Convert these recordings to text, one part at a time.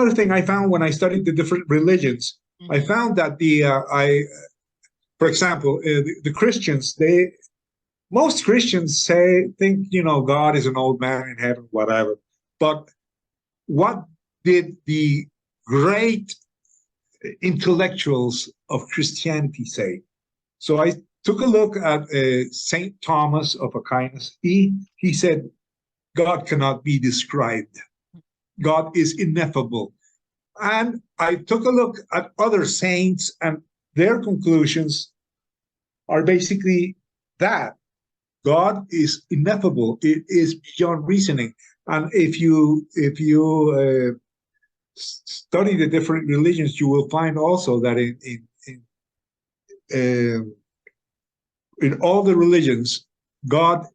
another thing I found when I studied the different religions. I found that for example, the Christians, most Christians think, God is an old man in heaven, whatever. But what did the great intellectuals of Christianity say? So I took a look at Saint Thomas of Aquinas. He said, God cannot be described. God is ineffable. And I took a look at other saints, and their conclusions are basically that God is ineffable. It is beyond reasoning. And if you study the different religions, you will find also that in all the religions, God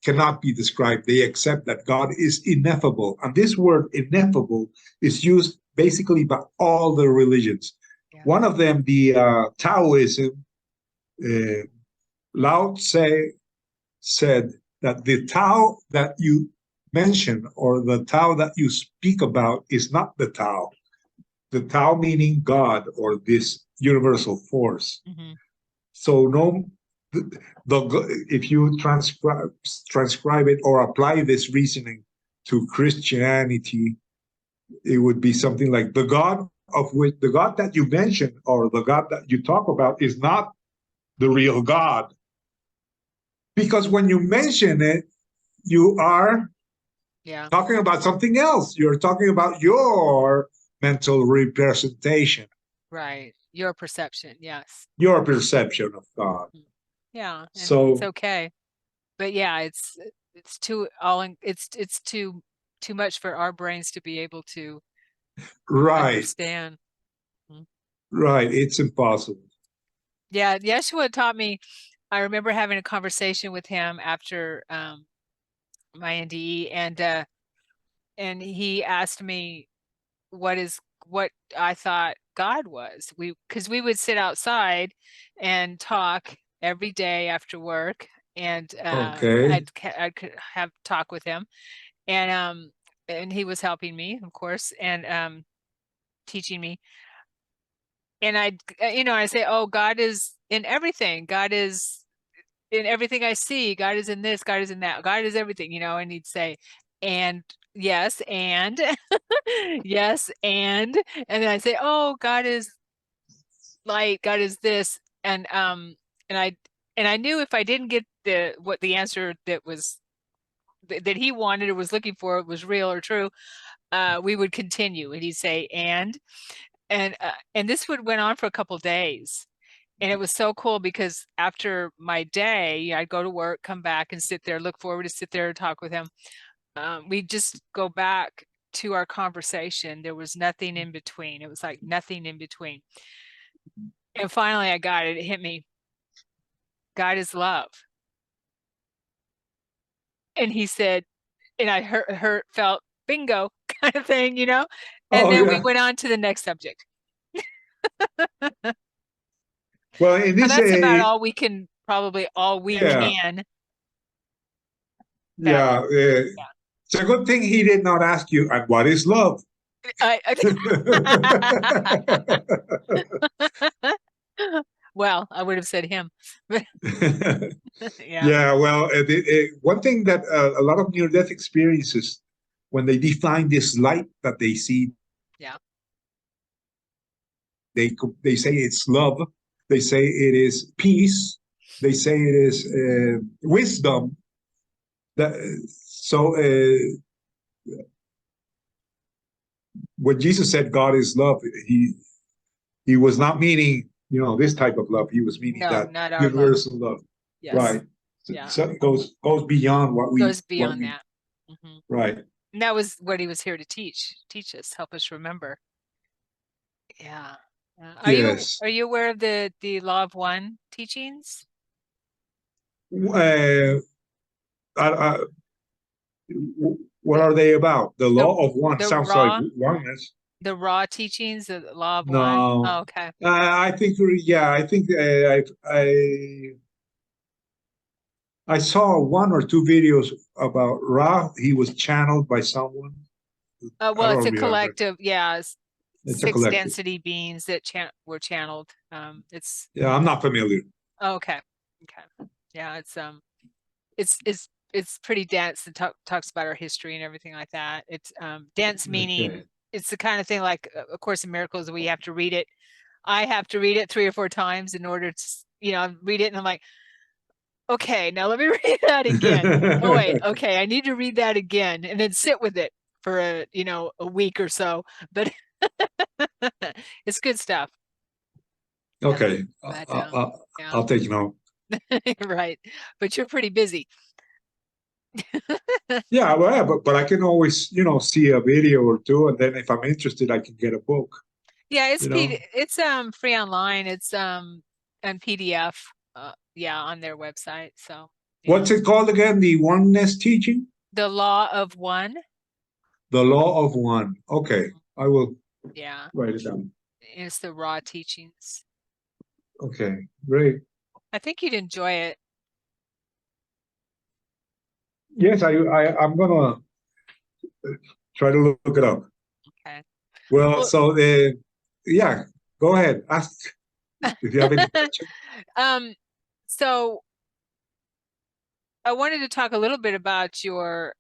cannot be described. They accept that God is ineffable. And this word ineffable is used basically by all the religions. Yeah. One of them, the Taoism, Lao Tse said that the Tao that you mention or the Tao that you speak about is not the Tao. The Tao meaning God or this universal force. So if you transcribe it or apply this reasoning to Christianity, it would be something like the God that you mention or the God that you talk about is not the real God. Because when you mention it, you are talking about something else. You're talking about your mental representation. Right. Your perception, yes. Your perception of God. Yeah. So it's okay. But yeah, it's too much for our brains to be able to understand. Right. It's impossible. Yeah, Yeshua taught me. I remember having a conversation with him after my NDE, and he asked me what I thought God was. Because we would sit outside and talk every day after work, and I'd have talk with him, and he was helping me, of course, and teaching me. And I say, oh, God is in everything. God is in everything I see. God is in this. God is in that. God is everything, and he'd say, and yes, and yes, and then I say, oh, God is light. God is this. And I knew if I didn't get the answer that he wanted or was looking for was real or true, we would continue. And he'd say, and this went on for a couple of days. And it was so cool because after my day, I'd go to work, come back and sit there, look forward to sit there and talk with him. We'd just go back to our conversation. There was nothing in between. It was like nothing in between. And finally I got it. It hit me. God is love. And he said, and I felt bingo kind of thing, And then we went on to the next subject. Well, in this, that's about all we can. Yeah, it's a good thing he did not ask you, and what is love? Well, I would have said him. Yeah, well, one thing that a lot of near-death experiences, when they define this light that they see, they say it's love. They say it is peace. They say it is wisdom. When Jesus said God is love, he was not meaning this type of love. He was meaning that universal love. Yes. Right. So it goes beyond what we goes beyond that. Right. And that was what he was here to teach us, help us remember. Yeah. Are you aware of the Law of One teachings? What are they about? The Law of One sounds like oneness. The raw teachings, the Law of One. Oh, okay. I think I saw one or two videos about Ra. He was channeled by someone. I Well, don't it's a remember. collective, yeah, It's a six collective. density beings that were channeled. It's Yeah, I'm not familiar. okay. Okay. Yeah, it's pretty dense and talks about our history and everything like that. It's dense meaning Okay. it's the kind of thing like A Course in Miracles, we have to read it. I have to read it 3 or 4 times in order to, read it, and I'm like, okay, now let me read that again. Oh wait, okay, I need to read that again, and then sit with it for a week or so. But it's good stuff. Okay, But yeah, I'll take note. right. But you're pretty busy. Yeah, well, yeah, but I can always, see a video or two, and then if I'm interested, I can get a book. Yeah, You know, it's free online. It's and PDF. Yeah, on their website. So yeah, what's it called again? The oneness teaching, The Law of One. the law of one. Okay, Mhm. I will Yeah, write it down. it's the raw teachings. Okay, great. I think you'd enjoy it. Yes, I'm gonna try to look it up. Okay. Well, Well, so yeah, go ahead. Ask if you have any questions. um, so I wanted to talk a little bit about your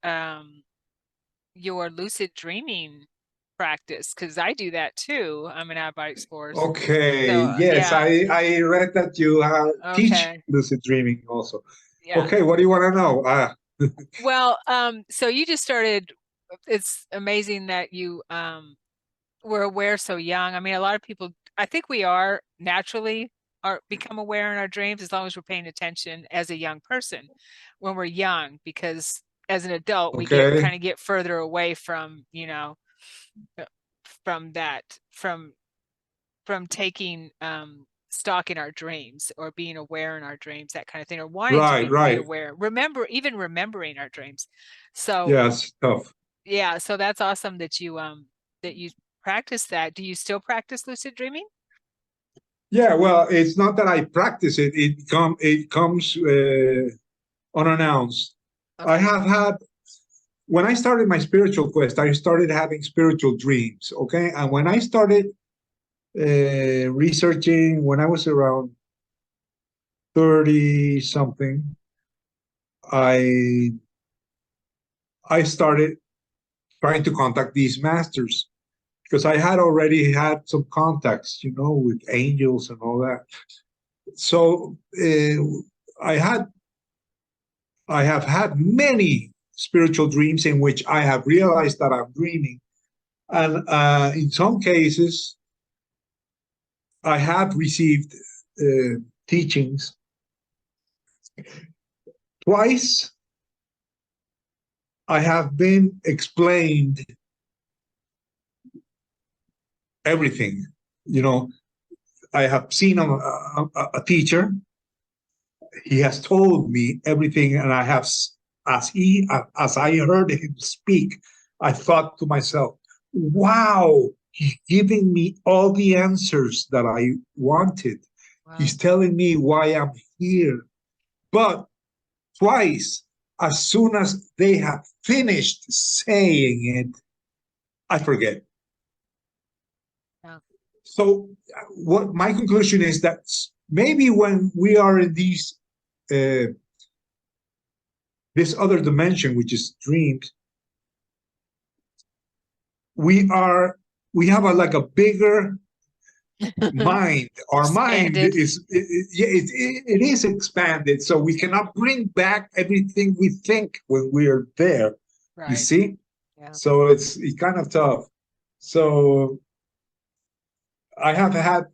lucid dreaming practice, because I do that too. I'm an out-of-body explorer. Okay, So yes, yeah, I read that you teach okay, lucid dreaming also. yeah. Okay, what do you want to know? Well, so you just started. It's amazing that you were aware so young. I mean, a lot of people, I think we are naturally are become aware in our dreams as long as we're paying attention as a young person when we're young, because as an adult we Okay, kind of get further away from, uh, from that, from taking stock in our dreams or being aware in our dreams, that kind of thing, or wanting to right, be made right. aware, even remembering our dreams. So Yes, tough. yeah, so that's awesome that you practice that. Do you still practice lucid dreaming? Yeah, well, it's not that I practice it. It comes unannounced. I Okay. have had when I started my spiritual quest, I started having spiritual dreams. Okay, and when I started researching, when I was around 30 something, I I started trying to contact these masters because I had already had some contacts, with angels and all that. So I had I have had many spiritual dreams in which I have realized that I'm dreaming, and in some cases I have received teachings. Twice I have been explained everything. You know, I have seen a teacher. He has told me everything, and I have, as I heard him speak, I thought to myself, "Wow, he's giving me all the answers that I wanted. Wow. He's telling me why I'm here." But twice, as soon as they have finished saying it, I forget. Yeah. So, what my conclusion is that maybe when we are in uh, this other dimension, which is dreams, we are we have like a bigger mind. Our mind Expanded. is it is expanded, so we cannot bring back everything we think when we are there. You Right. see, Yeah. so it's kind of tough. So I have had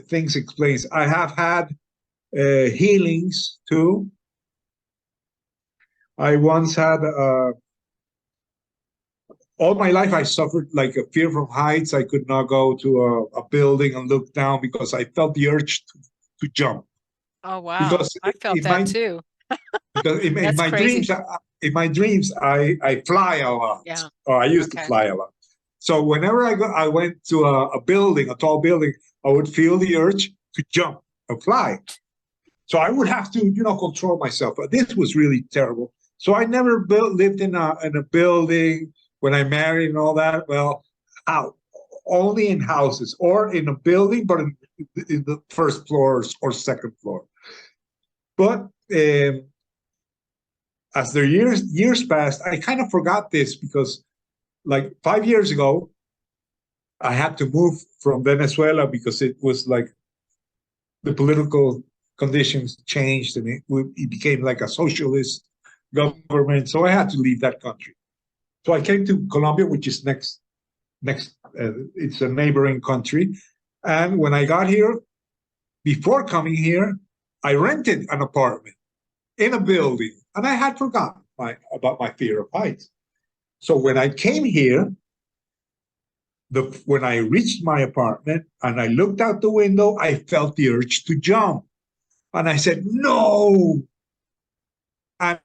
things explained. I have had healings too. I once had all my life I suffered like a fear from heights. I could not go to a building and look down because I felt the urge to jump. Oh, wow. Because I felt in that my too. because in That's my crazy. dreams, I fly a lot, Yeah. or I used to Okay. fly a lot. So whenever I went to a building, a tall building, I would feel the urge to jump and fly. So I would have to, control myself. But this was really terrible. So I never lived in a building. when I married and all that, well, out only in houses or in a building, but in the first floor or second floor. But as the years passed, I kind of forgot this because, like 5 years ago, I had to move from Venezuela because it was like the political conditions changed and it became like a socialist government. So I had to leave that country. So I came to Colombia, which is next. It's a neighboring country. And when I got here, before coming here, I rented an apartment in a building, and I had forgotten about my fear of heights. So when I came here, when I reached my apartment and I looked out the window, I felt the urge to jump. And I said, no. And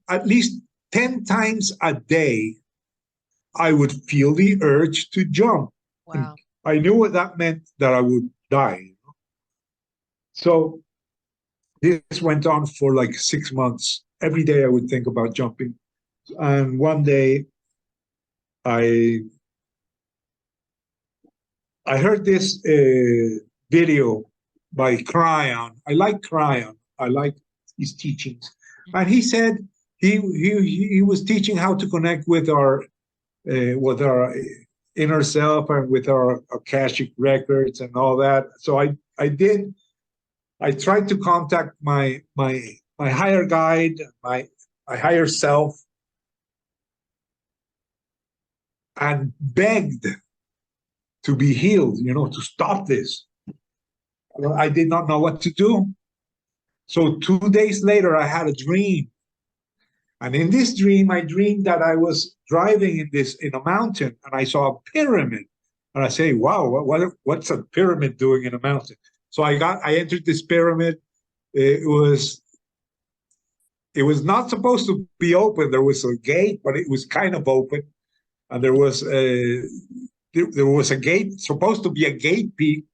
at least 10 times a day, I would feel the urge to jump. Wow. I knew what that meant, that I would die. So this went on for like 6 months. Every day I would think about jumping. And one day I heard this video by Cryon. I like Cryon. I like his teachings. And he said he was teaching how to connect with our inner self and with our Akashic records and all that. So I tried to contact my higher guide, my higher self, and begged to be healed, to stop this. I did not know what to do. So 2 days later, I had a dream. And in this dream, I dreamed that I was driving in a mountain, and I saw a pyramid. And I say, wow, what's a pyramid doing in a mountain? So I entered this pyramid. It was not supposed to be open. There was a gate, but it was kind of open. And there was a gate, supposed to be a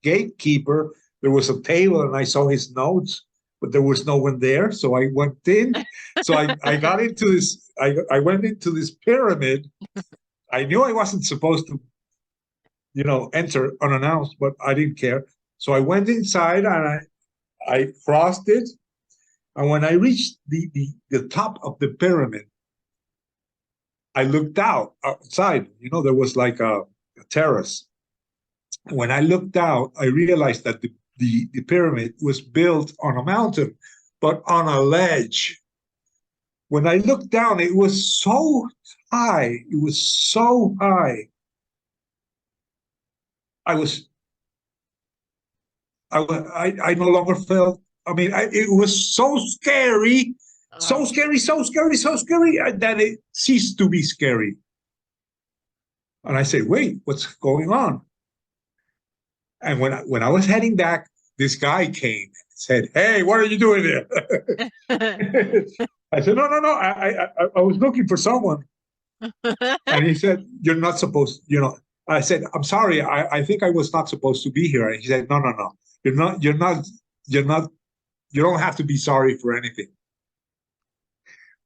gatekeeper. There was a table, and I saw his notes, but there was no one there. So I went in. So I got into this. I went into this pyramid. I knew I wasn't supposed to, enter unannounced, but I didn't care. So I went inside and I crossed it. And when I reached the top of the pyramid, I looked outside. There was like a terrace. When I looked out, I realized that the pyramid was built on a mountain, but on a ledge. When I looked down, it was so high. It was so high. I no longer felt. It was so scary, so scary that it ceased to be scary. And I said, "Wait, what's going on?" And when I was heading back, this guy came and said, "Hey, what are you doing there?" I said, "No. I was looking for someone." And he said, "You're not supposed." I said, "I'm sorry. I think I was not supposed to be here." And he said, "No. You're not. You don't have to be sorry for anything.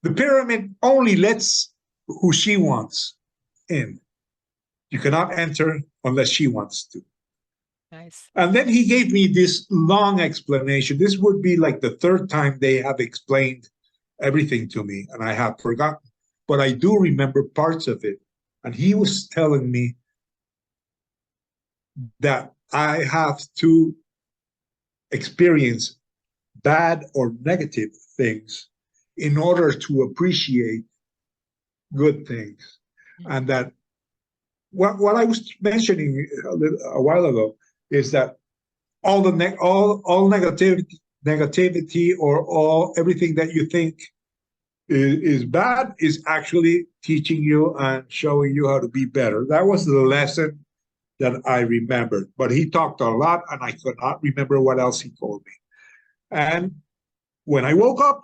The pyramid only lets who she wants in. You cannot enter unless she wants to." Nice. And then he gave me this long explanation. This would be like the third time they have explained everything to me, and I have forgotten. But I do remember parts of it. And he was telling me that I have to experience bad or negative things in order to appreciate good things. Mm-hmm. And that what I was mentioning a while ago is that all negativity or everything that you think is bad is actually teaching you and showing you how to be better. That was the lesson that I remembered. But he talked a lot, and I could not remember what else he told me. And when I woke up,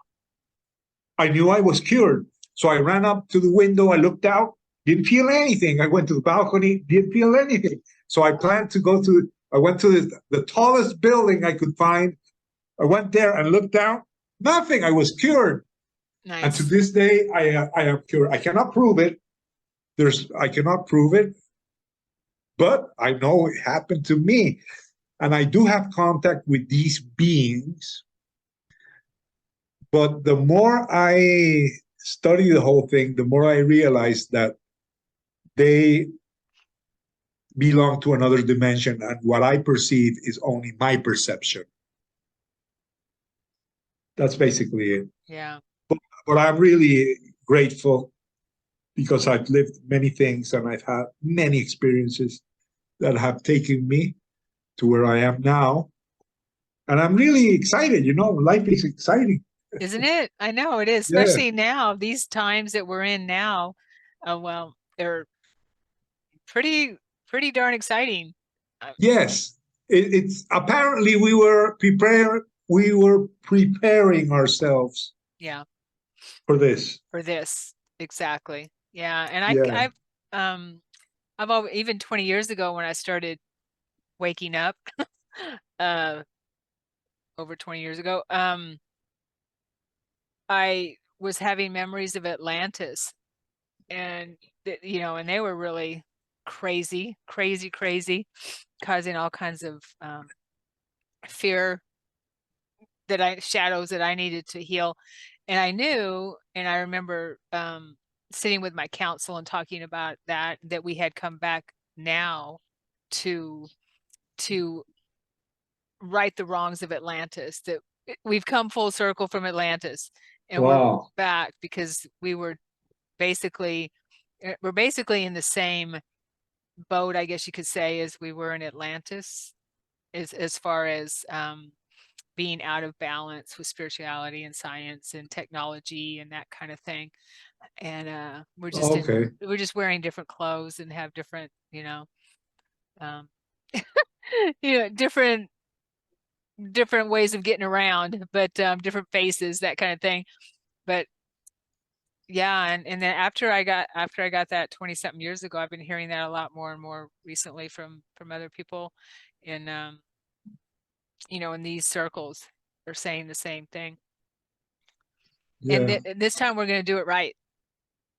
I knew I was cured. So I ran up to the window, I looked out, didn't feel anything. I went to the balcony, didn't feel anything. So I planned to I went to the tallest building I could find. I went there and looked down, nothing. I was cured. Nice. And to this day, I am cured. I cannot prove it, I cannot prove it, but I know it happened to me. And I do have contact with these beings. But the more I study the whole thing, the more I realize that they belong to another dimension, and what I perceive is only my perception. That's basically it. Yeah. But I'm really grateful because I've lived many things and I've had many experiences that have taken me to where I am now. And I'm really excited. Life is exciting. Isn't it? I know it is, Yeah. especially now, these times that we're in now. Well, they're pretty darn exciting. Yes. It's apparently we were preparing ourselves. Yeah. For this. Exactly. Yeah. And Yeah. I've always, even 20 years ago when I started waking up, over 20 years ago, I was having memories of Atlantis, and and they were really crazy, causing all kinds of fear, shadows that I needed to heal. And I knew, and I remember sitting with my counsel and talking about that we had come back now to right the wrongs of Atlantis, that we've come full circle from Atlantis, and we're back because we're basically in the same boat, I guess you could say, as we were in Atlantis, as far as being out of balance with spirituality and science and technology and that kind of thing. And we're just we're just wearing different clothes and have different, different ways of getting around, but different faces, that kind of thing. But yeah, and then after I got that 20 something years ago, I've been hearing that a lot more and more recently from other people in in these circles. They're saying the same thing. Yeah. And this time we're going to do it right.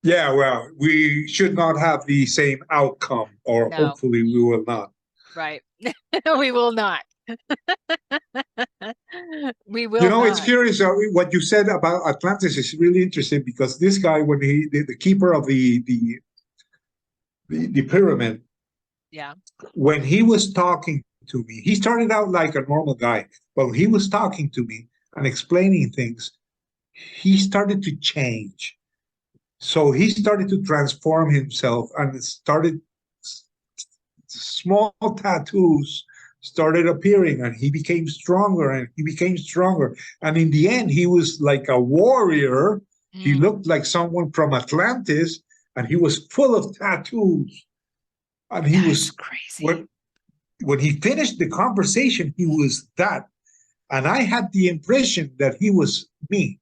Yeah, well, we should not have the same outcome, or hopefully we will not. Right. We will not. We will not. It's curious what you said about Atlantis is really interesting, because this guy, when the keeper of the pyramid, yeah, when he was talking to me, he started out like a normal guy, but when he was talking to me and explaining things, he started to change. So he started to transform himself, and started small tattoos started appearing, and he became stronger and he became stronger. And in the end, he was like a warrior. He looked like someone from Atlantis, and he was full of tattoos. And he was crazy. When he finished the conversation, he was that. And I had the impression that he was me.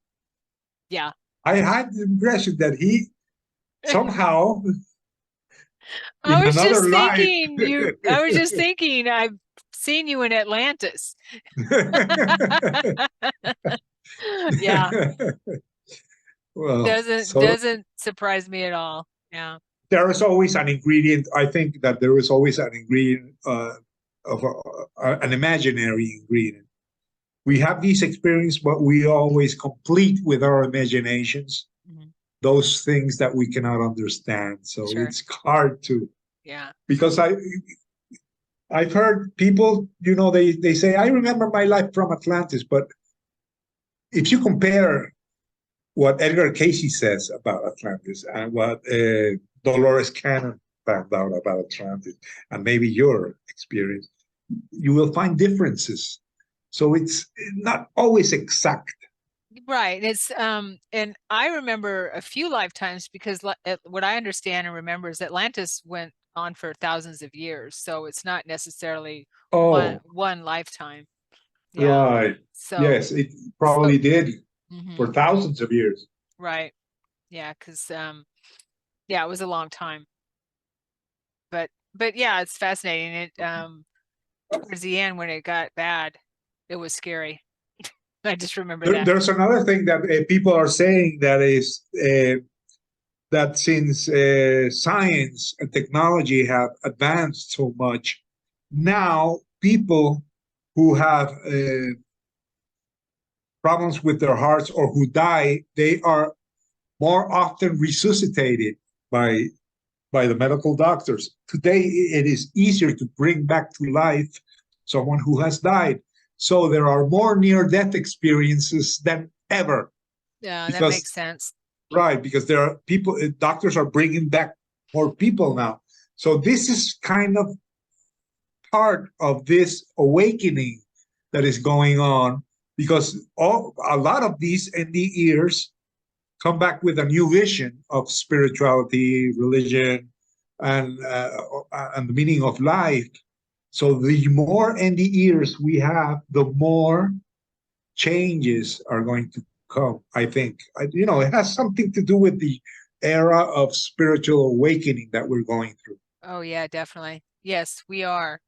Yeah. I had the impression that he somehow I was just thinking I've seen you in Atlantis. Yeah. Well, doesn't surprise me at all. Yeah. There is always an ingredient. I think that there is always an ingredient of an imaginary ingredient. We have these experiences, but we always complete with our imaginations those things that we cannot understand. So it's hard to. Yeah. Because I've heard people, they say, I remember my life from Atlantis, but if you compare what Edgar Cayce says about Atlantis and what Dolores Cannon found out about Atlantis, and maybe your experience, you will find differences. So it's not always exact. Right. It's and I remember a few lifetimes, because what I understand and remember is Atlantis went on for thousands of years, so it's not necessarily one lifetime. Yeah. Right. So yes, it probably did for thousands of years. Right. Yeah, because yeah, it was a long time. But yeah, it's fascinating. It towards the end, when it got bad, it was scary. I just remember that. There's another thing that people are saying, that is that since science and technology have advanced so much, now people who have problems with their hearts or who die, they are more often resuscitated by the medical doctors. Today, it is easier to bring back to life someone who has died. So there are more near-death experiences than ever. Yeah, that Because, makes sense. right, because there are people, doctors are bringing back more people now. So this is kind of part of this awakening that is going on, because a lot of these NDEers come back with a new vision of spirituality, religion, and the meaning of life. So the more NDEers we have, the more changes are going to come. I think, it has something to do with the era of spiritual awakening that we're going through. Oh yeah, definitely. Yes, we are.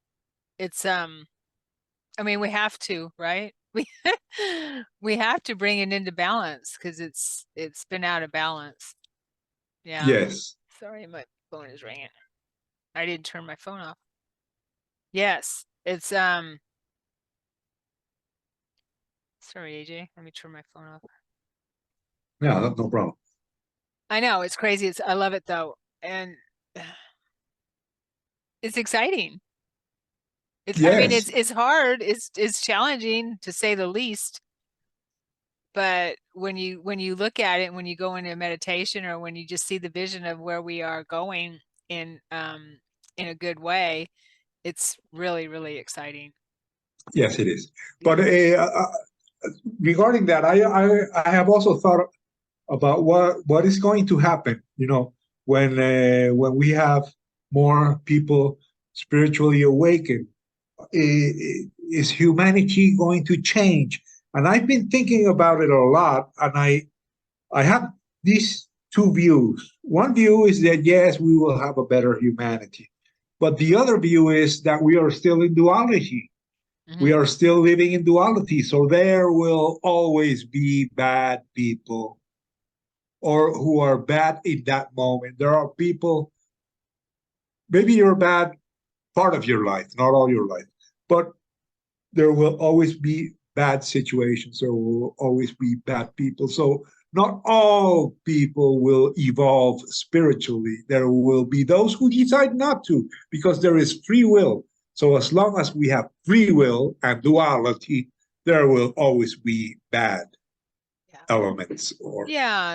It's I mean, we have to, right? We have to bring it into balance because it's been out of balance. Yeah. Yes. Sorry, my phone is ringing. I didn't turn my phone off. Yes, it's sorry, AJ. Let me turn my phone off. Yeah, no problem. I know it's crazy. I love it though, and it's exciting. I mean, Yes. it's hard. It's challenging to say the least. But when you look at it, when you go into meditation, or when you just see the vision of where we are going in a good way, it's really, really exciting. Yes, it is. But regarding that, I have also thought about what is going to happen. When we have more people spiritually awakened, is humanity going to change? And I've been thinking about it a lot, and I have these two views. One view is that yes, we will have a better humanity, but the other view is that we are still in duality. We are still living in duality, so there will always be bad people, or who are bad in that moment. There are people, maybe you're bad part of your life, not all your life, but there will always be bad situations. There will always be bad people. So not all people will evolve spiritually. There will be those who decide not to, because there is free will. So as long as we have free will and duality, there will always be bad elements or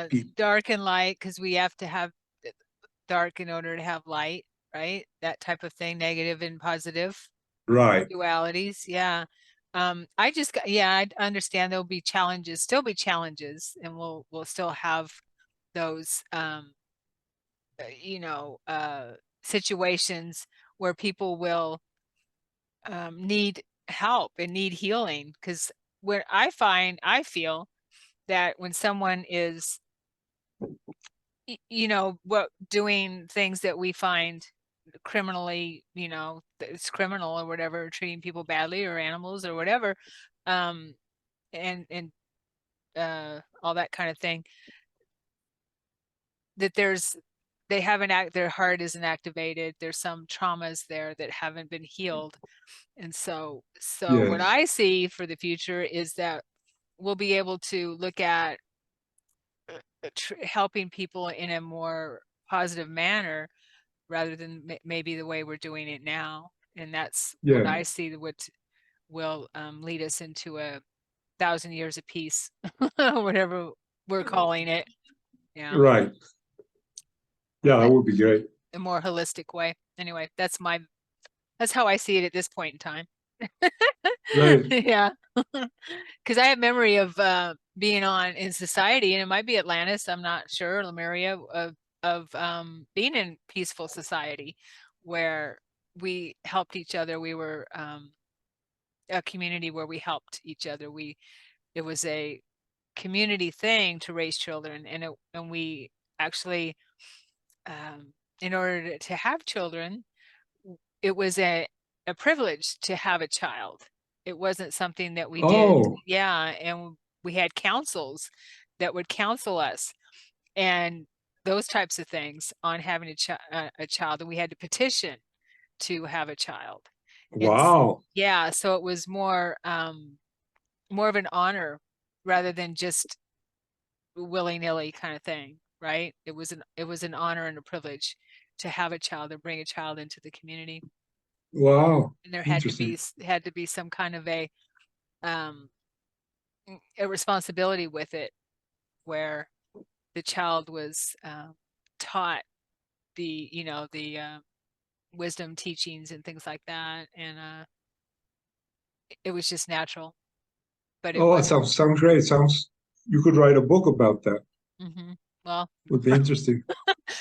people. Dark and light, because we have to have dark in order to have light, right? That type of thing, negative and positive. Right. Dualities. Yeah. I understand there'll be challenges, and we'll still have those situations where people will need help and need healing. Because where I feel that when someone is doing things that we find criminally, it's criminal or whatever, treating people badly or animals or whatever, and all that kind of thing, that their heart isn't activated. There's some traumas there that haven't been healed. And so what Yes. I see for the future is that we'll be able to look at helping people in a more positive manner, rather than maybe the way we're doing it now. And that's what I see what will lead us into 1,000 years of peace, whatever we're calling it. Yeah. Right. Yeah, that would be great. A more holistic way. Anyway, that's how I see it at this point in time. Right. Yeah. Because I have memory of being on in society, and it might be Atlantis, I'm not sure, Lemuria, of being in peaceful society where we helped each other. We were a community where we helped each other. It was a community thing to raise children, and we actually, in order to have children, it was a privilege to have a child. It wasn't something that we did. Yeah, and we had councils that would counsel us, and those types of things on having a child, and we had to petition to have a child. Wow. Yeah, so it was more of an honor rather than just willy-nilly kind of thing, right? It was an honor and a privilege to have a child and bring a child into the community. Wow. And there Interesting. had to be some kind of a responsibility with it, where the child was taught the wisdom teachings and things like that, and it was just natural. But it Oh, that was sounds great. Sounds you could write a book about that. well, Would be interesting.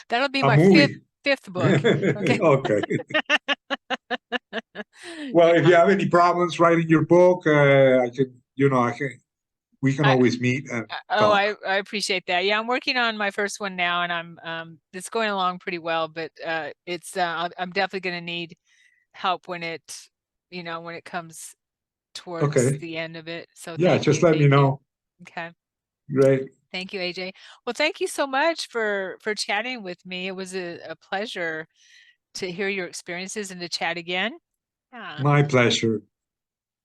that'll be A my movie. fifth book. Okay. Okay. Well, if you have any problems writing your book, we can I, always meet and oh, talk. I appreciate that. Yeah, I'm working on my first one now, and it's going along pretty well, but I'm definitely going to need help when it comes towards Okay. the end of it. So Yeah, thank just you. let me know. Okay. Great. Thank you, AJ. Well, thank you so much for chatting with me. It was a pleasure to hear your experiences and to chat again. Yeah. My pleasure.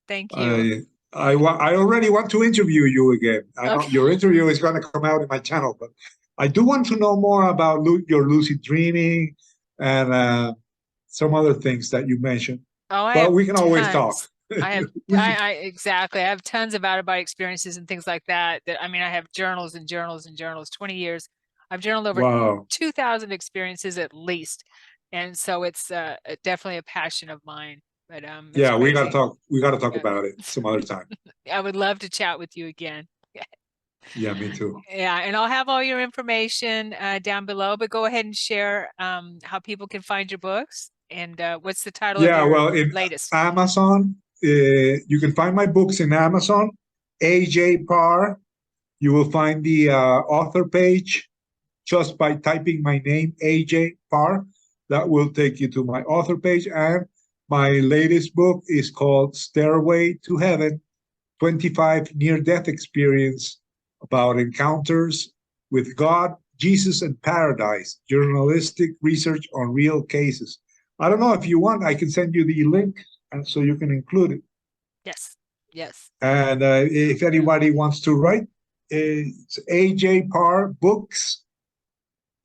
Thank you. I already want to interview you again. I know Okay. your interview is going to come out in my channel, but I do want to know more about your lucid dreaming and some other things that you mentioned. Oh, I But have we can always talk. tons. I have exactly. I have tons of out-of-body experiences and things like that. I have journals and journals and journals, 20 years. I've journaled over Wow. 2,000 experiences at least. And so it's definitely a passion of mine. But it's Yeah, we gotta crazy. talk. We gotta talk Yeah. about it some other time. I would love to chat with you again. Yeah, me too. Yeah, and I'll have all your information down below, but go ahead and share how people can find your books and what's the title of Yeah, your well, in latest? Amazon, you can find my books in Amazon. AJ Parr. You will find the author page just by typing my name, AJ Parr. That will take you to my author page. And my latest book is called Stairway to Heaven, 25 Near-Death Experience about encounters with God, Jesus, and paradise, journalistic research on real cases. I don't know if you want, I can send you the link and so you can include it. Yes. Yes. And if anybody wants to write, it's AJ Parr Books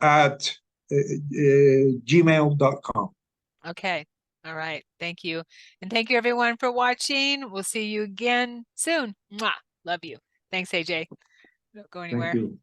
at gmail.com. Okay. All right. Thank you. And thank you everyone for watching. We'll see you again soon. Mwah. Love you. Thanks, AJ. Don't go Thank anywhere. you.